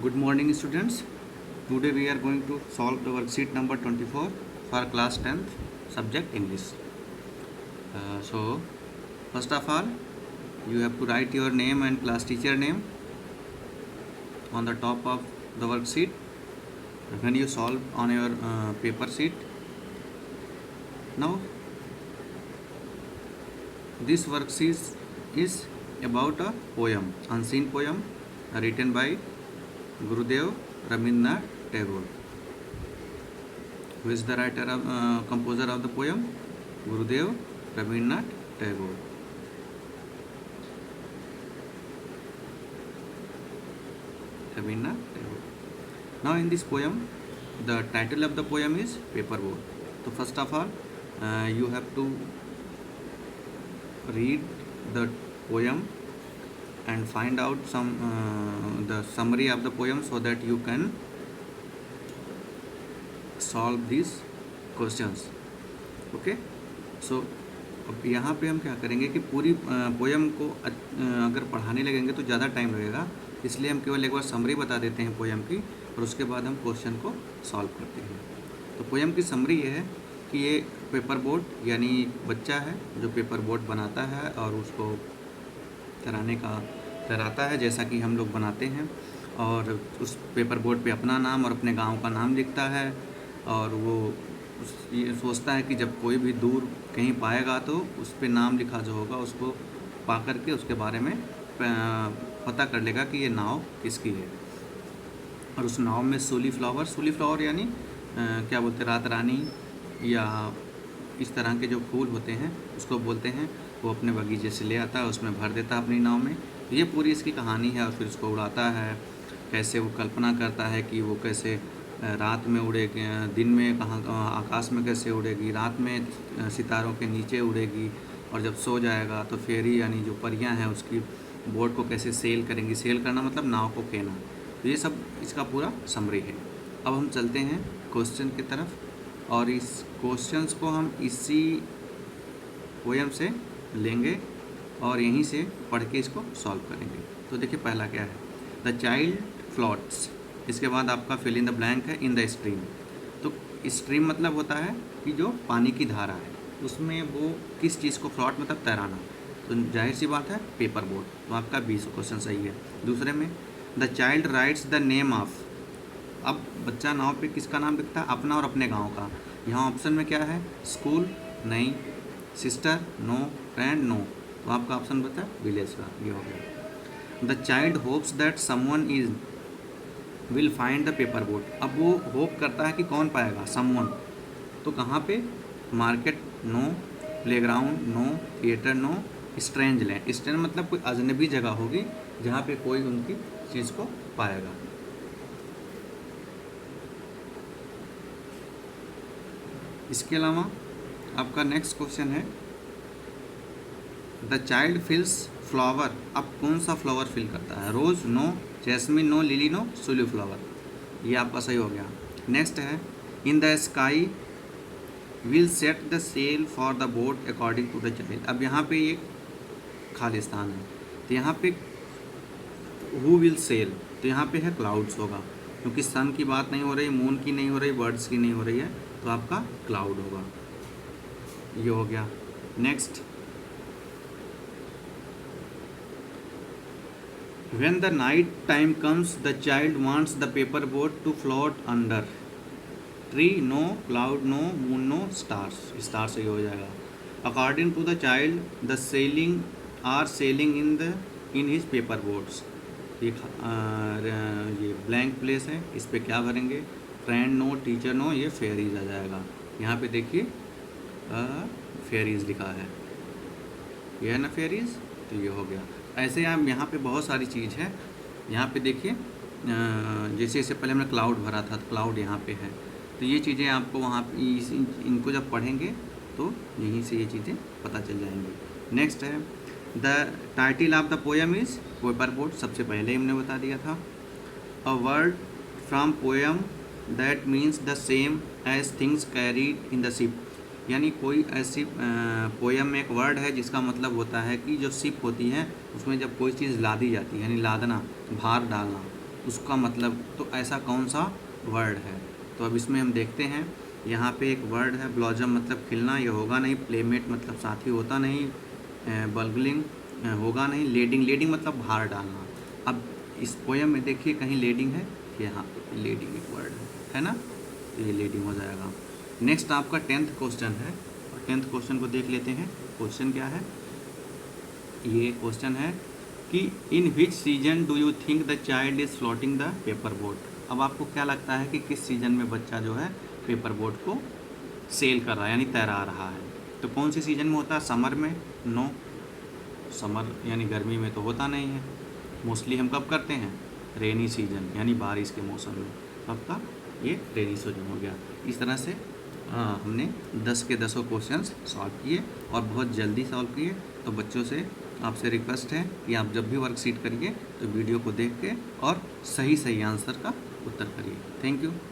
Good morning, students. Today we are going to solve the worksheet number 24 for class 10th subject English. So, first of all, you have to write your name and class teacher name on the top of the worksheet when you solve on your paper sheet. Now, this worksheet is about a poem, unseen poem written by Gurudev Rabindranath Tagore. Who is the writer of composer of the poem? Gurudev Rabindranath Tagore. Rabindranath Tagore. Now in this poem, the title of the poem is Paperboard. So first of all, you have to read the poem and find out the summary of the poem so that you can solve these questions. Okay, so अब यहाँ पे हम क्या करेंगे कि पूरी poem को अगर पढ़ाने लगेंगे तो ज़्यादा टाइम लगेगा, इसलिए हम केवल एक बार समरी बता देते हैं पोएम की और उसके बाद हम क्वेश्चन को सॉल्व करते हैं। तो पोएम की समरी ये है कि ये पेपर बोट यानी बच्चा है जो पेपर बोट बनाता है और उसको तैराता है जैसा कि हम लोग बनाते हैं, और उस पेपर बोट पे अपना नाम और अपने गांव का नाम लिखता है, और वो ये सोचता है कि जब कोई भी दूर कहीं पाएगा तो उस पे नाम लिखा जो होगा उसको पा कर के उसके बारे में पता कर लेगा कि ये नाव किसकी है। और उस नाव में सूली फ्लावर यानी क्या बोलते हैं, रात रानी या इस तरह के जो फूल होते हैं उसको बोलते हैं, वो अपने बगीचे से ले आता है, उसमें भर देता है अपनी नाव में। ये पूरी इसकी कहानी है और फिर उसको उड़ाता है, कैसे वो कल्पना करता है कि वो कैसे रात में उड़ेगी, दिन में कहाँ आकाश में कैसे उड़ेगी, रात में सितारों के नीचे उड़ेगी, और जब सो जाएगा तो फेरी यानी जो परियां हैं उसकी बोट को कैसे सेल करेंगी। सेल करना मतलब नाव को खेना। तो ये सब इसका पूरा समरी है। अब हम चलते हैं क्वेश्चन की तरफ, और इस क्वेश्चंस को हम इसी पोएम से लेंगे और यहीं से पढ़ के इसको सॉल्व करेंगे। तो देखिए पहला क्या है, द चाइल्ड फ्लोट्स, इसके बाद आपका फिल इन द ब्लैंक है इन द स्ट्रीम। तो स्ट्रीम मतलब होता है कि जो पानी की धारा है उसमें वो किस चीज़ को, फ्लोट मतलब तैराना, तो जाहिर सी बात है पेपर बोट। तो आपका 20 क्वेश्चन सही है। दूसरे में the child rights the name of, अब बच्चा नाव पे किसका नाम लिखता है, अपना और अपने गांव का। यहाँ ऑप्शन में क्या है, स्कूल नहीं, सिस्टर नो, फ्रेंड नो, तो आपका ऑप्शन बता विलेज का, ये हो गया। The child hopes that someone is will find the paper boat, अब वो होप करता है कि कौन पाएगा, समवन, तो कहाँ पे, market no, playground no, theatre no, strange land, strange मतलब कोई अजनबी जगह होगी जहाँ पे कोई उनकी चीज़ को पाएगा। इसके अलावा आपका नेक्स्ट क्वेश्चन है, द चाइल्ड फिल्स फ्लावर, अब कौन सा फ्लावर फिल करता है, rose no, jasmine no, lily no, सूली फ्लावर, ये आपका सही हो गया। नेक्स्ट है, in the sky will set the sail for the boat according to the child, अब यहाँ पे ये खालिस्तान है, तो यहाँ पे हु विल सेल, तो यहाँ पे है क्लाउड्स होगा, क्योंकि सन की बात नहीं हो रही, मून की नहीं हो रही, बर्ड्स की नहीं हो रही है, तो आपका क्लाउड होगा, ये हो गया। Next, when the night time comes the child wants the paper boat to float under, tree no, cloud no, moon no, stars, star से हो जाएगा। According to the child the sailing are sailing in his paper boats, ये blank place है, इस पर क्या भरेंगे, friend no, teacher no, ये फेरीज आ जाएगा। यहाँ पे देखिए फेरीज लिखा है, ये है ना फेरीज, तो ये हो गया। ऐसे आप यहाँ पे बहुत सारी चीज़ है, यहाँ पे देखिए जैसे इससे पहले हमने क्लाउड भरा था, तो क्लाउड यहाँ पे है, तो ये चीज़ें आपको वहाँ इनको जब पढ़ेंगे तो यहीं से ये चीज़ें पता चल जाएंगी। नेक्स्ट है, the title of the poem is paper boat, सबसे पहले हमने बता दिया था। A word from poem that means the same as things carried in the ship, यानी कोई ऐसी पोएम में एक वर्ड है जिसका मतलब होता है कि जो शिप होती हैं उसमें जब कोई चीज़ लादी जाती है, यानी लादना, भार डालना, उसका मतलब तो ऐसा कौन सा वर्ड है। तो अब इसमें हम देखते हैं, यहाँ पे एक वर्ड है ब्लॉजम मतलब खिलना, ये होगा नहीं। प्लेमेट मतलब साथी होता नहीं। बल्गलिंग होगा नहीं। लेडिंग, लेडिंग मतलब भार डालना। अब इस पोयम में देखिए कहीं लेडिंग है, यहाँ पे लेडिंग एक वर्ड है ना, तो ये लेडिंग हो जाएगा। नेक्स्ट आपका 10th क्वेश्चन है, और 10th क्वेश्चन को देख लेते हैं। क्वेश्चन क्या है, ये क्वेश्चन है कि in which season do you think the child is floating the paper boat. अब आपको क्या लगता है कि किस सीजन में बच्चा जो है पेपर बोट को सेल कर रहा है यानी तैरा रहा है। तो कौन सी सीजन में होता है, समर में? नो, समर यानी गर्मी में तो होता नहीं है। मोस्टली हम कब करते हैं, रेनी सीजन यानी बारिश के मौसम में। कब का, ये रेनी सीजन हो गया। इस तरह से हमने 10 के 10 क्वेश्चंस सॉल्व किए और बहुत जल्दी सॉल्व किए। तो बच्चों से आपसे रिक्वेस्ट है कि आप जब भी वर्कशीट करिए तो वीडियो को देख के और सही सही आंसर का उत्तर करिए। Thank you.